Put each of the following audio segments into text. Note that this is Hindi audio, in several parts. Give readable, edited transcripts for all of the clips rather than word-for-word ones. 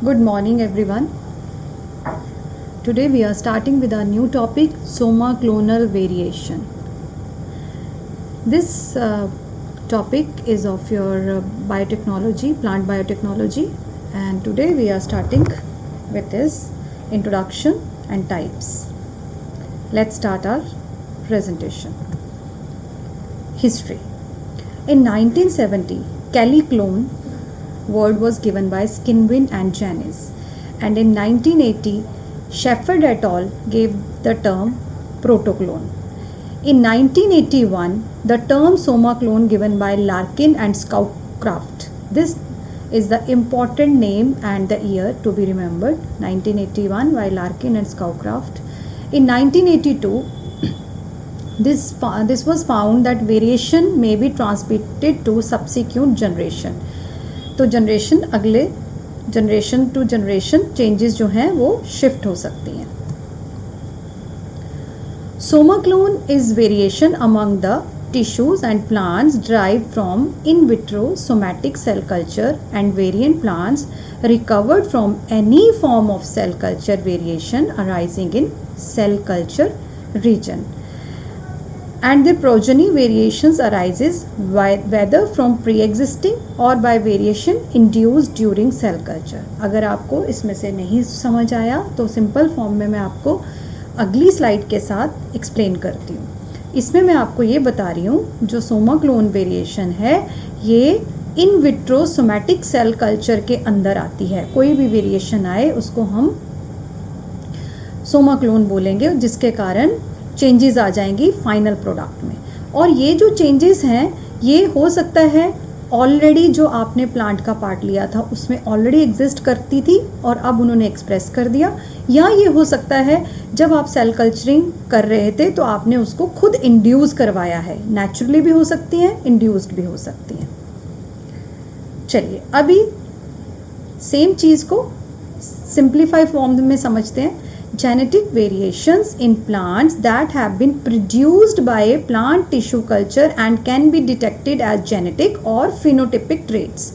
Good morning, everyone. Today we are starting with our new topic, soma clonal variation. This topic is of your biotechnology, plant biotechnology, and today we are starting with this introduction and types. Let's start our presentation. History. In 1970, Kelly clone word was given by Skinwin and Janis, and in 1980 Shepard et al. Gave the term protoclone. In 1981 the term soma clone given by Larkin and Scowcroft. This is the important name and the year to be remembered, 1981 by Larkin and Scowcroft. In 1982 this was found that variation may be transmitted to subsequent generation. तो जनरेशन अगले जनरेशन टू जनरेशन चेंजेस जो हैं वो शिफ्ट हो सकती हैं. Somaclonal is variation among the tissues and plants drive from in vitro somatic cell culture and variant plants recovered from any form of cell culture variation arising in cell culture reason. And the progeny variations arises whether from pre-existing or by variation induced during cell culture. अगर आपको इसमें से नहीं समझ आया तो सिंपल फॉर्म में मैं आपको अगली स्लाइड के साथ एक्सप्लेन करती हूँ. इसमें मैं आपको ये बता रही हूँ जो सोमा क्लोन वेरिएशन है ये in vitro somatic cell culture के अंदर आती है. कोई भी वेरिएशन आए उसको हम सोमा क्लोन बोलेंगे जिसके कारण चेंजेस आ जाएंगी फाइनल प्रोडक्ट में. और ये जो चेंजेस हैं ये हो सकता है ऑलरेडी जो आपने प्लांट का पार्ट लिया था उसमें ऑलरेडी एग्जिस्ट करती थी और अब उन्होंने एक्सप्रेस कर दिया, या ये हो सकता है जब आप सेल कल्चरिंग कर रहे थे तो आपने उसको खुद इंड्यूस करवाया है. नेचुरली भी हो सकती हैं, इंड्यूस्ड भी हो सकती हैं. चलिए अभी सेम चीज़ को सिंप्लीफाई फॉर्म में समझते हैं. Genetic variations in plants that have been produced by plant tissue culture and can be detected as genetic or phenotypic traits.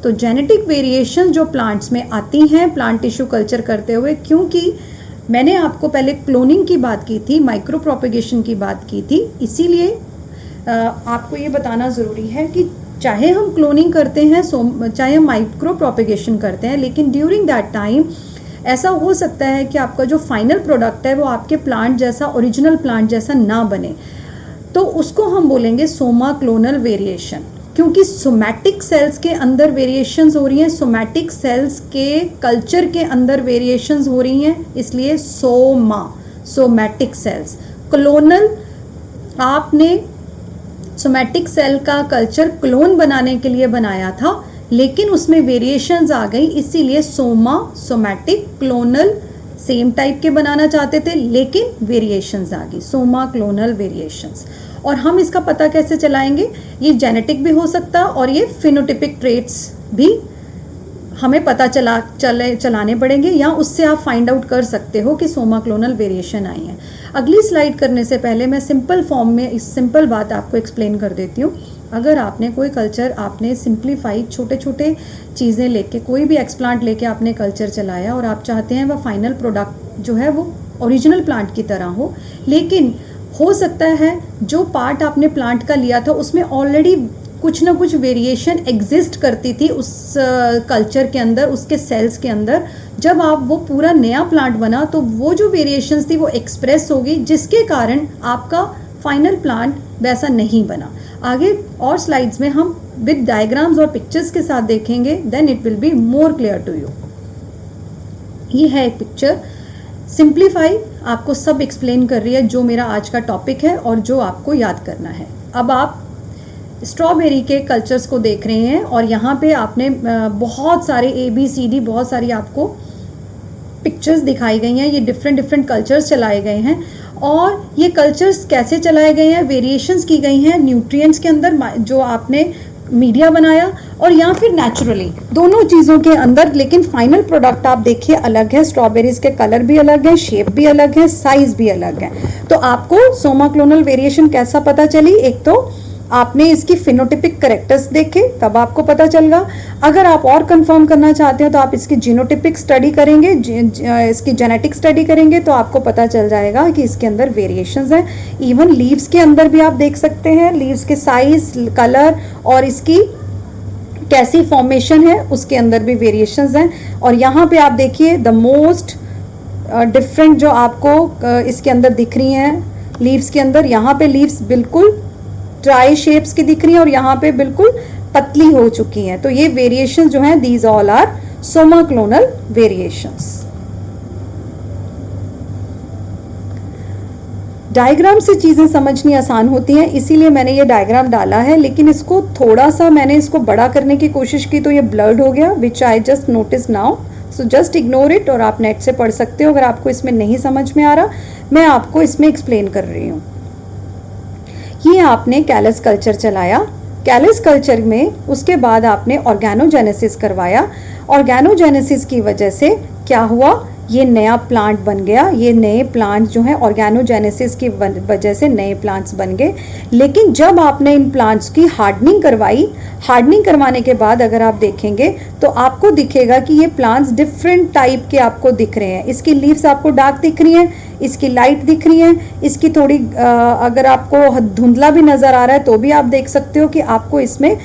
तो genetic variations जो plants में आती हैं plant tissue culture करते हुए, क्योंकि मैंने आपको पहले क्लोनिंग की बात की थी, माइक्रो प्रोपेगेशन की बात की थी, इसीलिए आपको ये बताना ज़रूरी है कि चाहे हम क्लोनिंग करते हैं चाहे हम माइक्रो प्रोपेगेशन करते हैं, लेकिन ड्यूरिंग दैट टाइम ऐसा हो सकता है कि आपका जो फाइनल प्रोडक्ट है वो आपके प्लांट जैसा, ओरिजिनल प्लांट जैसा ना बने, तो उसको हम बोलेंगे सोमा क्लोनल वेरिएशन. क्योंकि सोमैटिक सेल्स के अंदर वेरिएशंस हो रही हैं, सोमैटिक सेल्स के कल्चर के अंदर वेरिएशंस हो रही हैं, इसलिए सोमैटिक सेल्स. क्लोनल आपने सोमैटिक सेल का कल्चर क्लोन बनाने के लिए बनाया था लेकिन उसमें वेरिएशंस आ गई, इसीलिए सोमैटिक क्लोनल सेम टाइप के बनाना चाहते थे लेकिन वेरिएशंस आ गई, सोमा क्लोनल वेरिएशंस. और हम इसका पता कैसे चलाएंगे? ये जेनेटिक भी हो सकता है और ये फिनोटिपिक ट्रेट्स भी हमें पता चलाने पड़ेंगे, या उससे आप फाइंड आउट कर सकते हो कि सोमा क्लोनल वेरिएशन आई है. अगली स्लाइड करने से पहले मैं सिंपल फॉर्म में इस सिंपल बात आपको एक्सप्लेन कर देती हूँ. अगर आपने कोई कल्चर आपने सिंप्लीफाई छोटे छोटे चीज़ें लेके, कोई भी एक्सप्लांट लेके आपने कल्चर चलाया और आप चाहते हैं वह फाइनल प्रोडक्ट जो है वो ओरिजिनल प्लांट की तरह हो, लेकिन हो सकता है जो पार्ट आपने प्लांट का लिया था उसमें ऑलरेडी कुछ ना कुछ वेरिएशन एग्जिस्ट करती थी उस कल्चर के अंदर, उसके सेल्स के अंदर. जब आप वो पूरा नया प्लांट बना तो वो जो वेरिएशंस थी वो एक्सप्रेस होगी, जिसके कारण आपका फाइनल प्लांट वैसा नहीं बना. आगे और स्लाइड्स में हम विद डायग्राम्स और पिक्चर्स के साथ देखेंगे, then it will be more clear to you. ये है एक पिक्चर, सिंप्लीफाई आपको सब एक्सप्लेन कर रही है जो मेरा आज का टॉपिक है और जो आपको याद करना है. अब आप स्ट्रॉबेरी के कल्चर्स को देख रहे हैं और यहाँ पे आपने बहुत सारे ABCD बहुत सारी आपको पिक्चर्स दिखाई गई हैं. ये डिफरेंट कल्चर्स चलाए गए हैं और ये कल्चर्स कैसे चलाए गए हैं, वेरिएशंस की गई हैं न्यूट्रिएंट्स के अंदर जो आपने मीडिया बनाया और या फिर नेचुरली, दोनों चीज़ों के अंदर. लेकिन फाइनल प्रोडक्ट आप देखिए अलग है, स्ट्रॉबेरीज के कलर भी अलग है, शेप भी अलग है, साइज भी अलग है. तो आपको सोमा क्लोनल वेरिएशन कैसा पता चली? एक तो आपने इसकी फिनोटिपिक कैरेक्टर्स देखे तब आपको पता चलेगा। अगर आप और कंफर्म करना चाहते हो तो आप इसकी जीनोटिपिक स्टडी करेंगे, इसकी जेनेटिक स्टडी करेंगे तो आपको पता चल जाएगा कि इसके अंदर वेरिएशंस हैं। इवन लीव्स के अंदर भी आप देख सकते हैं, लीव्स के साइज, कलर और इसकी कैसी फॉर्मेशन है उसके अंदर भी वेरिएशंस हैं। और यहाँ पे आप देखिए द मोस्ट डिफरेंट जो आपको इसके अंदर दिख रही हैं लीव्स के अंदर, यहाँ पे लीव्स बिल्कुल ट्राई शेप्स की दिख रही हैं और यहाँ पे बिल्कुल पतली हो चुकी हैं। तो ये वेरिएशन जो हैं these all are somaclonal variations. Diagram से चीज़ें समझनी आसान होती हैं, इसीलिए मैंने ये डायग्राम डाला है, लेकिन इसको थोड़ा सा मैंने इसको बड़ा करने की कोशिश की तो ये ब्लर्ड हो गया, which I just notice now. So just ignore it और आप नेट से पढ़ सकते हो अगर आपको इसमें नहीं समझ में आ रहा। मैं आपको इसमें एक्सप्लेन कर रही हूँ। ये आपने कैलस कल्चर चलाया, कैलस कल्चर में उसके बाद आपने ऑर्गेनोजेनेसिस करवाया। ऑर्गेनोजेनेसिस की वजह से क्या हुआ, ये नया प्लांट बन गया। ये नए प्लांट जो हैं ऑर्गेनोजेनेसिस की वजह से नए प्लांट्स बन गए। लेकिन जब आपने इन प्लांट्स की हार्डनिंग करवाई, हार्डनिंग करवाने के बाद अगर आप देखेंगे तो आपको दिखेगा कि ये प्लांट्स डिफरेंट टाइप के आपको दिख रहे हैं। इसकी लीव्स आपको डार्क दिख रही हैं, इसकी लाइट दिख रही हैं, इसकी थोड़ी अगर आपको धुंधला भी नज़र आ रहा है तो भी आप देख सकते हो कि आपको इसमें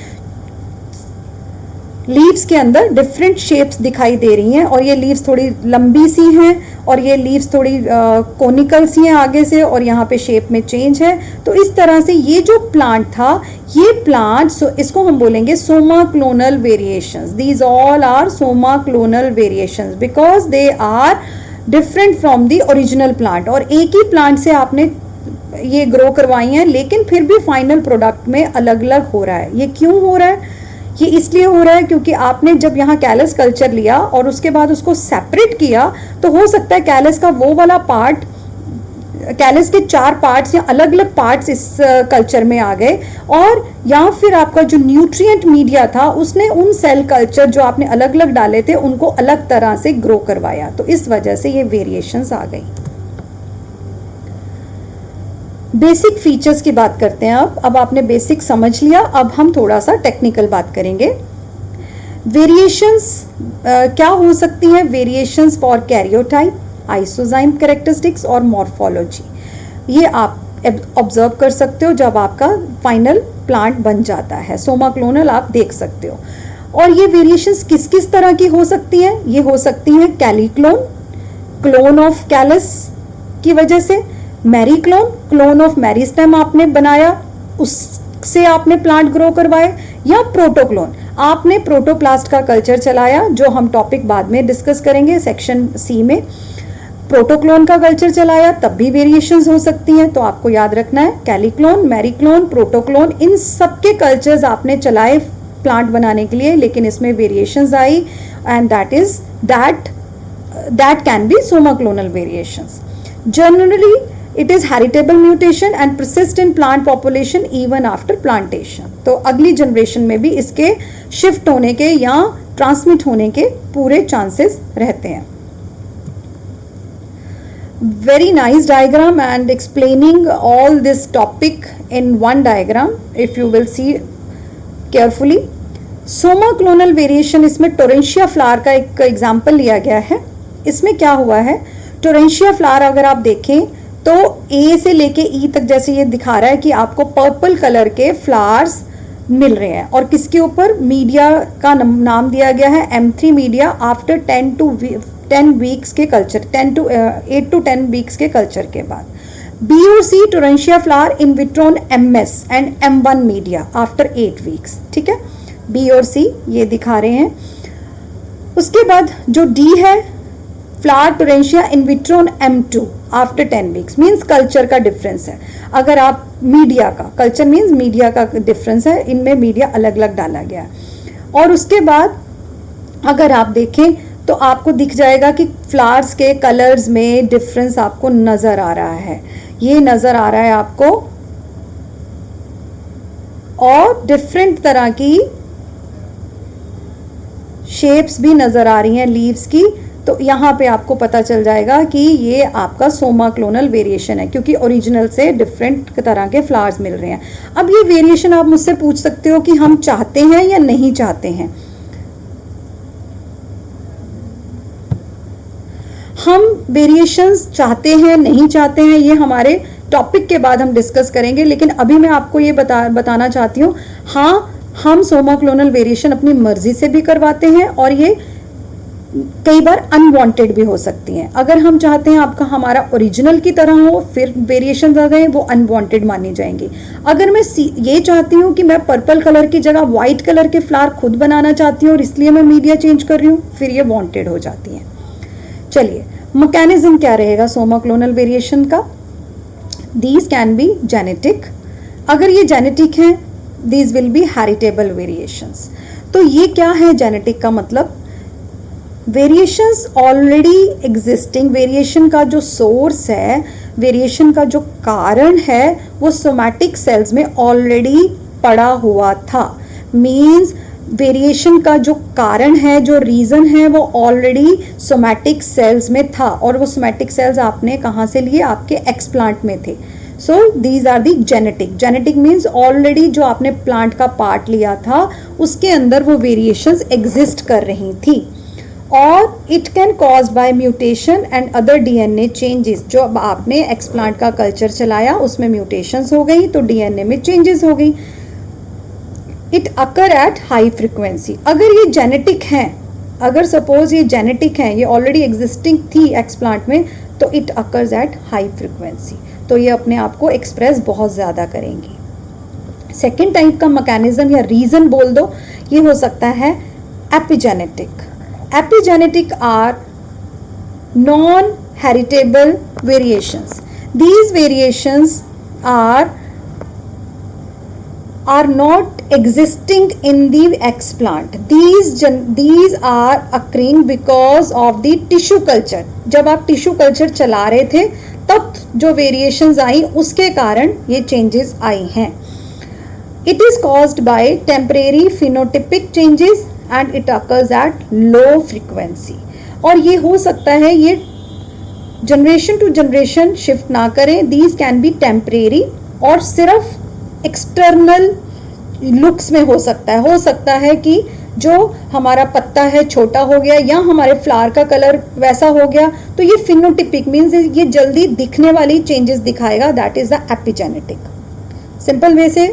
लीव्स के अंदर डिफरेंट शेप्स दिखाई दे रही हैं। और ये लीव्स थोड़ी लंबी सी हैं और ये लीव्स थोड़ी कोनिकल सी हैं आगे से, और यहाँ पे शेप में चेंज है। तो इस तरह से ये जो प्लांट था, ये प्लांट इसको हम बोलेंगे somaclonal variations. These all are somaclonal variations because they are different from the original plant. और एक ही प्लांट से आपने ये ग्रो करवाई हैं, लेकिन फिर भी फाइनल प्रोडक्ट में अलग अलग हो रहा है। ये क्यों हो रहा है? ये इसलिए हो रहा है क्योंकि आपने जब यहाँ कैलस कल्चर लिया और उसके बाद उसको सेपरेट किया, तो हो सकता है कैलस का वो वाला पार्ट, कैलस के 4 पार्ट्स या अलग अलग पार्ट्स इस कल्चर में आ गए, और या फिर आपका जो न्यूट्रिएंट मीडिया था उसने उन सेल कल्चर जो आपने अलग अलग डाले थे उनको अलग तरह से ग्रो करवाया। तो इस वजह से ये वेरिएशंस आ गई। बेसिक फीचर्स की बात करते हैं। अब आपने बेसिक समझ लिया, अब हम थोड़ा सा टेक्निकल बात करेंगे। वेरिएशंस क्या हो सकती हैं? वेरिएशंस फॉर कैरियोटाइप, आइसोजाइम कैरेक्टरिस्टिक्स और मॉर्फोलॉजी। ये आप ऑब्जर्व कर सकते हो जब आपका फाइनल प्लांट बन जाता है। सोमा क्लोनल आप देख सकते हो। और ये वेरिएशंस किस किस तरह की हो सकती हैं? ये हो सकती हैं कैलीक्लोन, क्लोन ऑफ कैलस की वजह से, mericlone, clone of meristem आपने बनाया, उससे आपने प्लांट ग्रो करवाए, या प्रोटोक्लोन, आपने प्रोटोप्लास्ट का कल्चर चलाया, जो हम टॉपिक बाद में डिस्कस करेंगे सेक्शन सी में। प्रोटोक्लोन का कल्चर चलाया तब भी वेरिएशंस हो सकती हैं। तो आपको याद रखना है कैलीक्लोन, मैरीक्लोन, प्रोटोक्लोन, इन सबके कल्चर्स आपने चलाए प्लांट बनाने के लिए, लेकिन इसमें variations I, and that can be Soma clonal variations. Generally it is heritable mutation and persist in plant population even after plantation। तो अगली जनरेशन में भी इसके शिफ्ट होने के या ट्रांसमिट होने के पूरे चांसेस रहते हैं। Very nice diagram and explaining all this topic in one diagram if you will see carefully। Soma clonal variation, इसमें टोरेंशिया फ्लावर का एक एग्जाम्पल लिया गया है। इसमें क्या हुआ है, टोरेंशिया फ्लावर अगर आप देखें तो ए से लेके ई तक जैसे ये दिखा रहा है कि आपको पर्पल कलर के फ्लावर्स मिल रहे हैं, और किसके ऊपर, मीडिया का नाम दिया गया है M3 मीडिया आफ्टर 10 वीक्स के कल्चर, 8 to 10 वीक्स के कल्चर के बाद। बी और C Torenia flower in vitro MS and M1 media after 8 weeks. ठीक है, बी और सी ये दिखा रहे हैं। उसके बाद जो डी है, flower Torenia in vitro M2 after 10 weeks, means culture का डिफरेंस है। अगर आप मीडिया का, कल्चर मीन्स मीडिया का डिफरेंस है, इनमें मीडिया अलग अलग डाला गया है। और उसके बाद अगर आप देखें तो आपको दिख जाएगा कि फ्लावर्स के कलर्स में डिफरेंस आपको नजर आ रहा है, ये नजर आ रहा है आपको, और डिफरेंट तरह की शेप्स भी नजर आ रही हैं लीव्स की, तो यहाँ पे आपको पता चल जाएगा कि ये आपका सोमा क्लोनल वेरिएशन है, क्योंकि ओरिजिनल से डिफरेंट तरह के फ्लावर्स मिल रहे हैं। अब ये वेरिएशन आप मुझसे पूछ सकते हो कि हम चाहते हैं या नहीं चाहते हैं। हम वेरिएशंस चाहते हैं नहीं चाहते हैं, ये हमारे टॉपिक के बाद हम डिस्कस करेंगे, लेकिन अभी मैं आपको ये बताना चाहती हूँ, हाँ हम सोमा क्लोनल वेरिएशन अपनी मर्जी से भी करवाते हैं और ये कई बार अनवांटेड भी हो सकती हैं। अगर हम चाहते हैं आपका हमारा ओरिजिनल की तरह हो, फिर वेरिएशन आ गए, वो अनवांटेड मानी जाएंगी। अगर मैं ये चाहती हूँ कि मैं पर्पल कलर की जगह व्हाइट कलर के फ्लावर खुद बनाना चाहती हूँ और इसलिए मैं मीडिया चेंज कर रही हूँ, फिर ये वांटेड हो जाती हैं। चलिए, मैकेनिज्म क्या रहेगा सोमा क्लोनल वेरिएशन का? These can be genetic. अगर ये जेनेटिक है, these will be heritable variations. तो ये क्या है जेनेटिक का मतलब? वेरिएशंस ऑलरेडी एग्जिस्टिंग, वेरिएशन का जो सोर्स है, वेरिएशन का जो कारण है, वो सोमैटिक सेल्स में ऑलरेडी पड़ा हुआ था। मीन्स वेरिएशन का जो कारण है, जो रीजन है, वो ऑलरेडी सोमैटिक सेल्स में था, और वो सोमैटिक सेल्स आपने कहाँ से लिए? आपके एक्सप्लांट में थे। So these are the genetic. Genetic means already जो आपने प्लांट का पार्ट लिया था उसके अंदर वो वेरिएशंस एग्जिस्ट कर रही थी, और it can cause by mutation and other DNA changes. जो अब आपने एक्सप्लांट का कल्चर चलाया उसमें म्यूटेशंस हो गई तो डीएनए में चेंजेस हो गई। It occur at high frequency. अगर ये जेनेटिक है, अगर सपोज ये जेनेटिक है, ये ऑलरेडी एग्जिस्टिंग थी एक्सप्लांट में, तो it occurs at high frequency, तो ये अपने आप को एक्सप्रेस बहुत ज़्यादा करेंगी। सेकेंड टाइप का मैकेनिज्म या रीजन बोल दो, ये हो सकता है epigenetic. Epigenetic are non-heritable variations. These variations are not existing in the explant. These are occurring because of the tissue culture. जब आप टिश्यू कल्चर चला रहे थे तब जो वेरिएशंस आई उसके कारण ये चेंजेस आई हैं। It is caused by temporary phenotypic changes and it occurs at low frequency. और ये हो सकता है ये जनरेशन टू जनरेशन शिफ्ट ना करें। These can be temporary और सिर्फ एक्सटर्नल लुक्स में हो सकता है कि जो हमारा पत्ता है छोटा हो गया या हमारे फ्लावर का कलर वैसा हो गया, तो ये फिनोटिपिक मीन्स ये जल्दी दिखने वाली चेंजेस दिखाएगा, that is the epigenetic. Simple way से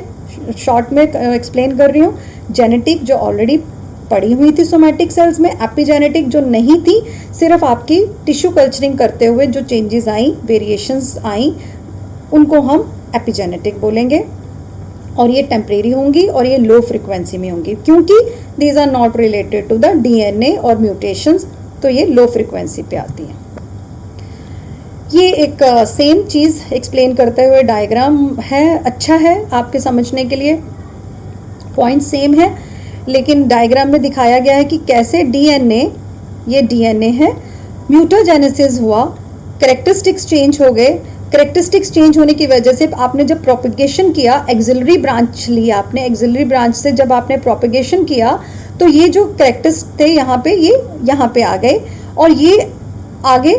शॉर्ट में एक्सप्लेन कर रही हूँ। जेनेटिक जो ऑलरेडी पड़ी हुई थी सोमैटिक सेल्स में, एपिजेनेटिक जो नहीं थी, सिर्फ आपकी टिश्यू कल्चरिंग करते हुए जो चेंजेस आई, वेरिएशंस आई, उनको हम एपिजेनेटिक बोलेंगे। और ये टेम्परेरी होंगी और ये लो फ्रिक्वेंसी में होंगी, क्योंकि these are not related to the DNA और म्यूटेशंस, तो ये लो फ्रिक्वेंसी पे आती हैं। ये एक सेम चीज़ एक्सप्लेन करते हुए डायग्राम है, अच्छा है आपके समझने के लिए, पॉइंट सेम है, लेकिन डायग्राम में दिखाया गया है कि कैसे डीएनए, ये डीएनए है, म्यूटाजेनेसिस हुआ, कैरेक्टरिस्टिक्स चेंज हो गए। कैरेक्टरिस्टिक्स चेंज होने की वजह से आपने जब प्रोपेगेशन किया, एक्सिलरी ब्रांच लिया आपने, एक्सिलरी ब्रांच से जब आपने प्रोपेगेशन किया तो ये जो कैरेक्टर्स थे यहाँ पे, ये यहाँ पे आ गए और ये आगे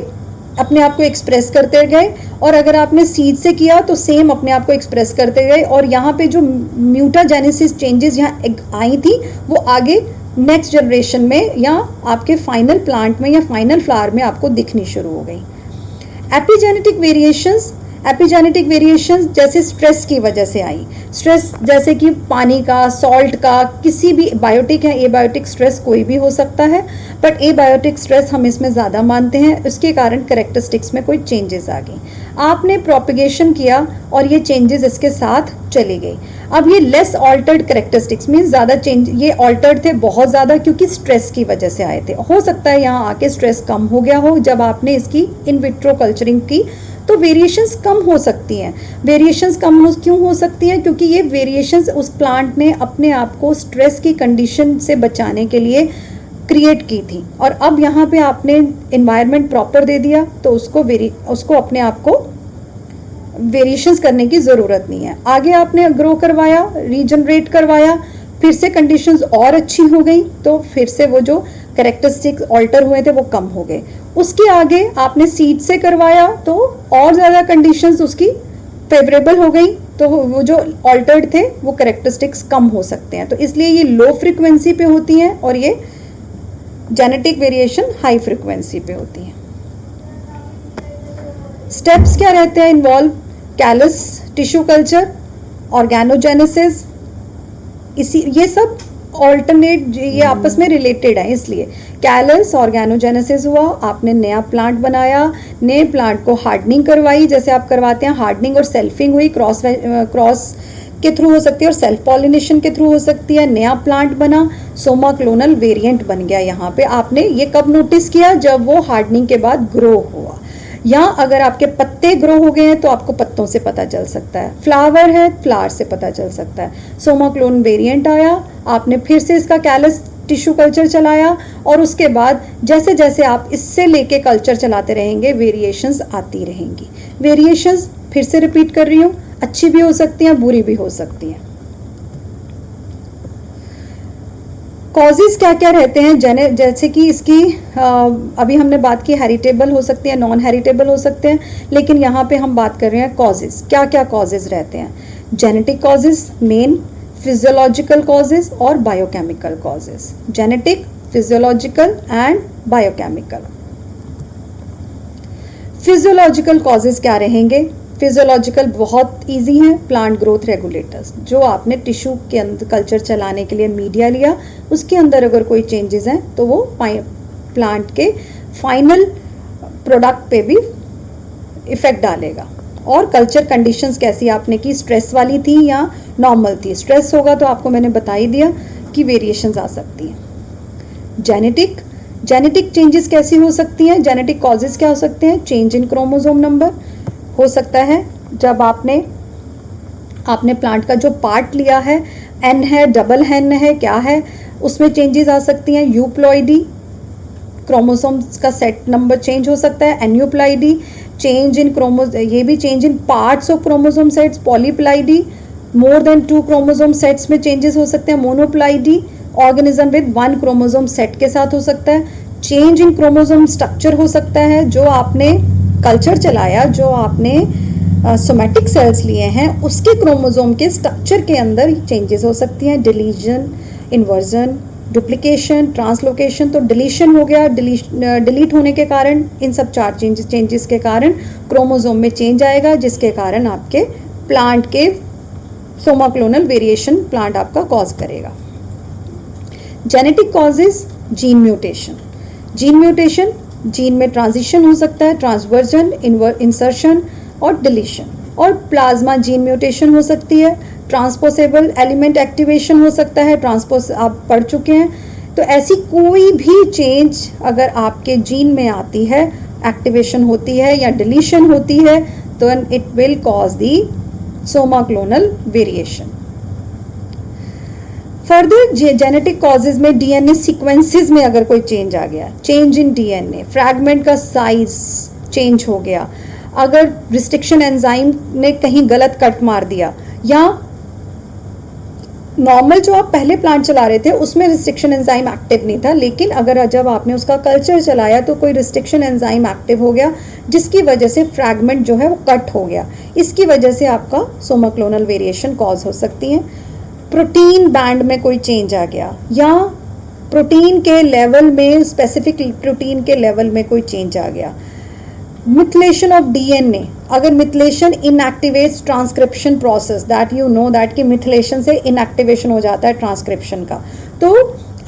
अपने आप को एक्सप्रेस करते गए। और अगर आपने सीड से किया तो सेम अपने आप को एक्सप्रेस करते गए, और यहाँ पे जो म्यूटाजेनेसिस चेंजेस यहाँ आई थी वो आगे नेक्स्ट जनरेशन में या आपके फाइनल प्लांट में या फाइनल फ्लावर में आपको दिखनी शुरू हो गई। एपिजेनेटिक वेरिएशंस जैसे स्ट्रेस की वजह से आई, स्ट्रेस जैसे कि पानी का, सॉल्ट का, किसी भी बायोटिक है, एबायोटिक स्ट्रेस कोई भी हो सकता है, बट एबायोटिक स्ट्रेस हम इसमें ज़्यादा मानते हैं, उसके कारण कैरेक्टरिस्टिक्स में कोई चेंजेस आ गई। आपने प्रोपेगेशन किया और ये चेंजेस इसके साथ चली गई। अब ये लेस ऑल्टर्ड कैरेक्टरिस्टिक्स मीन ज़्यादा चेंज, ये ऑल्टर्ड थे बहुत ज़्यादा क्योंकि स्ट्रेस की वजह से आए थे। हो सकता है यहाँ आके स्ट्रेस कम हो गया हो जब आपने इसकी इन विट्रो कल्चरिंग की, तो वेरिएशंस कम हो सकती हैं। वेरिएशंस क्यों हो सकती हैं? क्योंकि ये वेरिएशंस उस प्लांट ने अपने आप को स्ट्रेस की कंडीशन से बचाने के लिए क्रिएट की थी, और अब यहाँ पे आपने एनवायरनमेंट प्रॉपर दे दिया तो उसको अपने आप को वेरिएशंस करने की ज़रूरत नहीं है। आगे आपने ग्रो करवाया, रीजनरेट करवाया, फिर से कंडीशंस और अच्छी हो गई, तो फिर से वो जो कैरेक्टरिस्टिक्स ऑल्टर हुए थे वो कम हो गए। उसके आगे आपने सीड से करवाया तो और ज़्यादा कंडीशंस उसकी फेवरेबल हो गई, तो वो जो ऑल्टर्ड थे वो कैरेक्टरिस्टिक्स कम हो सकते हैं। तो इसलिए ये लो फ्रिक्वेंसी पे होती हैं और ये जेनेटिक वेरिएशन हाई फ्रिक्वेंसी पे होती हैं। स्टेप्स क्या रहते हैं involve? Callus tissue culture, organogenesis, इसी ये सब ऑल्टरनेट, ये आपस में रिलेटेड है। इसलिए कैलस ऑर्गेनोजेनेसिस हुआ, आपने नया प्लांट बनाया, नए प्लांट को हार्डनिंग करवाई, जैसे आप करवाते हैं हार्डनिंग और सेल्फिंग हुई, क्रॉस के थ्रू हो सकती है और सेल्फ पॉलिनेशन के थ्रू हो सकती है। नया प्लांट बना, सोमा क्लोनल वेरिएंट बन गया। यहाँ पे आपने ये कब नोटिस किया? जब वो हार्डनिंग के बाद ग्रो हुआ, या अगर आपके पत्ते ग्रो हो गए हैं तो आपको पत्तों से पता चल सकता है, फ्लावर है फ्लावर से पता चल सकता है। सोमा क्लोन वेरिएंट आया, आपने फिर से इसका कैलस टिश्यू कल्चर चलाया और उसके बाद जैसे जैसे आप इससे लेके कल्चर चलाते रहेंगे वेरिएशंस आती रहेंगी। वेरिएशंस फिर से रिपीट कर रही हूँ, अच्छी भी हो सकती हैं, बुरी भी हो सकती हैं। कॉजेज क्या क्या रहते हैं? जैसे कि इसकी अभी हमने बात की हेरिटेबल हो सकती है, नॉन हेरिटेबल हो सकते हैं, लेकिन यहाँ पे हम बात कर रहे हैं कॉजेज। क्या क्या कॉजेज रहते हैं? Genetic causes main, physiological causes और biochemical causes. Genetic, physiological and biochemical. Physiological causes क्या रहेंगे? फिजियोलॉजिकल बहुत इजी हैं, प्लांट ग्रोथ रेगुलेटर्स। जो आपने टिश्यू के अंदर कल्चर चलाने के लिए मीडिया लिया, उसके अंदर अगर कोई चेंजेस हैं तो वो प्लांट के फाइनल प्रोडक्ट पे भी इफेक्ट डालेगा। और कल्चर कंडीशंस कैसी आपने की, स्ट्रेस वाली थी या नॉर्मल थी? स्ट्रेस होगा तो आपको मैंने बता ही दिया कि वेरिएशंस आ सकती हैं। जेनेटिक चेंजेस कैसी हो सकती हैं? जेनेटिक कॉजेज क्या हो सकते हैं? चेंज इन क्रोमोसोम नंबर हो सकता है, जब आपने प्लांट का जो पार्ट लिया है, एन है, डबल एन है, क्या है, उसमें चेंजेस आ सकती हैं। यूप्लॉइडी, क्रोमोसोम्स का सेट नंबर चेंज हो सकता है। एन्यूप्लॉइडी, चेंज इन ये भी change in parts of chromosome sets. Polyploidy, more than 2 chromosome sets में चेंजेस हो सकते हैं। मोनोप्लॉइडी, ऑर्गेनिज्म विद 1 क्रोमोसोम सेट के साथ हो सकता है। चेंज इन क्रोमोसोम स्ट्रक्चर हो सकता है, जो आपने कल्चर चलाया, जो आपने सोमैटिक सेल्स लिए हैं उसके क्रोमोसोम के स्ट्रक्चर के अंदर चेंजेस हो सकती हैं। Deletion, inversion, duplication, translocation. तो डिलीशन हो गया, डिलीट होने के कारण, इन सब 4 चेंजेस के कारण क्रोमोसोम में चेंज आएगा, जिसके कारण आपके प्लांट के सोमा क्लोनल वेरिएशन प्लांट आपका कॉज करेगा। Genetic causes, gene mutation, gene में ट्रांजिशन हो सकता है, ट्रांसवर्जन, इंसर्शन और डिलीशन। और प्लाज्मा जीन म्यूटेशन हो सकती है, ट्रांसपोसेबल एलिमेंट एक्टिवेशन हो सकता है, ट्रांसपोज आप पढ़ चुके हैं। तो ऐसी कोई भी चेंज अगर आपके जीन में आती है, एक्टिवेशन होती है या डिलीशन होती है, तो it will cause the Soma clonal variation. Further genetic causes में डीएनए सीक्वेंसेस में अगर कोई चेंज आ गया, चेंज इन डीएनए, फ्रैगमेंट का साइज चेंज हो गया, अगर रिस्ट्रिक्शन एंजाइम ने कहीं गलत कट मार दिया, या नॉर्मल जो आप पहले प्लांट चला रहे थे उसमें रिस्ट्रिक्शन एंजाइम एक्टिव नहीं था, लेकिन अगर जब आपने उसका कल्चर चलाया तो कोई रिस्ट्रिक्शन एंजाइम एक्टिव हो गया, जिसकी वजह से फ्रैगमेंट जो है वो कट हो गया, इसकी वजह से आपका सोमा क्लोनल वेरिएशन कॉज हो सकती है। प्रोटीन बैंड में कोई चेंज आ गया, या प्रोटीन के लेवल में, स्पेसिफिक प्रोटीन के लेवल में कोई चेंज आ गया। मिथलेशन ऑफ डीएनए, अगर methylation inactivates transcription process, that you know that कि मिथलेशन से इनएक्टिवेशन हो जाता है ट्रांसक्रिप्शन का। तो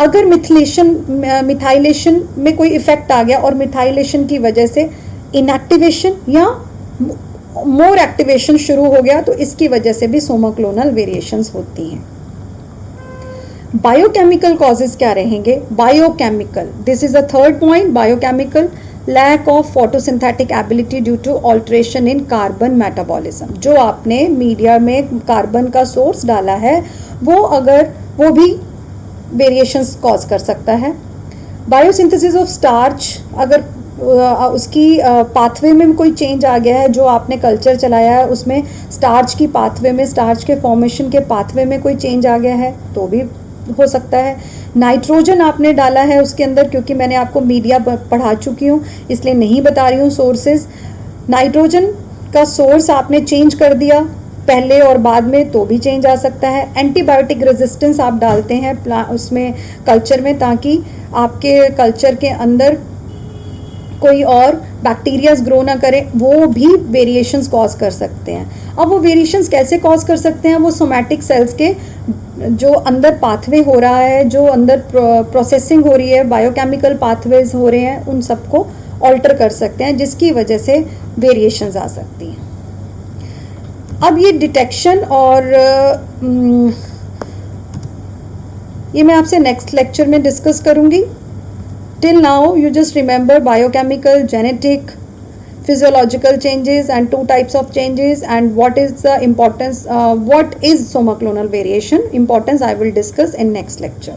अगर मिथाइलेशन में कोई इफेक्ट आ गया और मिथाइलेशन की वजह से इनएक्टिवेशन या मोर एक्टिवेशन शुरू हो गया, तो इसकी वजह से भी सोमा क्लोनल वेरिएशंस होती हैं। बायोकेमिकल कॉजेज क्या रहेंगे? Biochemical, this is a third point, biochemical, lack of photosynthetic ability due to alteration in carbon metabolism. जो आपने मीडिया में कार्बन का सोर्स डाला है वो भी वेरिएशंस कॉज कर सकता है। बायोसिंथेसिस ऑफ स्टार्च, अगर उसकी पाथवे में कोई चेंज आ गया है, जो आपने कल्चर चलाया है उसमें स्टार्च की पाथवे में, स्टार्च के फॉर्मेशन के पाथवे में कोई चेंज आ गया है, तो भी हो सकता है। नाइट्रोजन आपने डाला है उसके अंदर, क्योंकि मैंने आपको मीडिया पढ़ा चुकी हूँ इसलिए नहीं बता रही हूँ सोर्सेज। नाइट्रोजन का सोर्स आपने चेंज कर दिया पहले और बाद में, तो भी चेंज आ सकता है। एंटीबायोटिक रेजिस्टेंस आप डालते हैं उसमें कल्चर में, ताकि आपके कल्चर के अंदर कोई और बैक्टीरियाज ग्रो ना करें, वो भी वेरिएशंस कॉज कर सकते हैं। अब वो वेरिएशंस कैसे कॉज कर सकते हैं? वो सोमैटिक सेल्स के जो अंदर पाथवे हो रहा है, जो अंदर प्रोसेसिंग हो रही है, बायोकेमिकल पाथवेज हो रहे हैं, उन सबको ऑल्टर कर सकते हैं, जिसकी वजह से वेरिएशंस आ सकती हैं। अब ये डिटेक्शन और ये मैं आपसे नेक्स्ट लेक्चर में डिस्कस करूंगी। Till now you just remember biochemical, genetic, physiological changes and two types of changes, and what is the importance, what is somoclonal variation importance I will discuss in next lecture.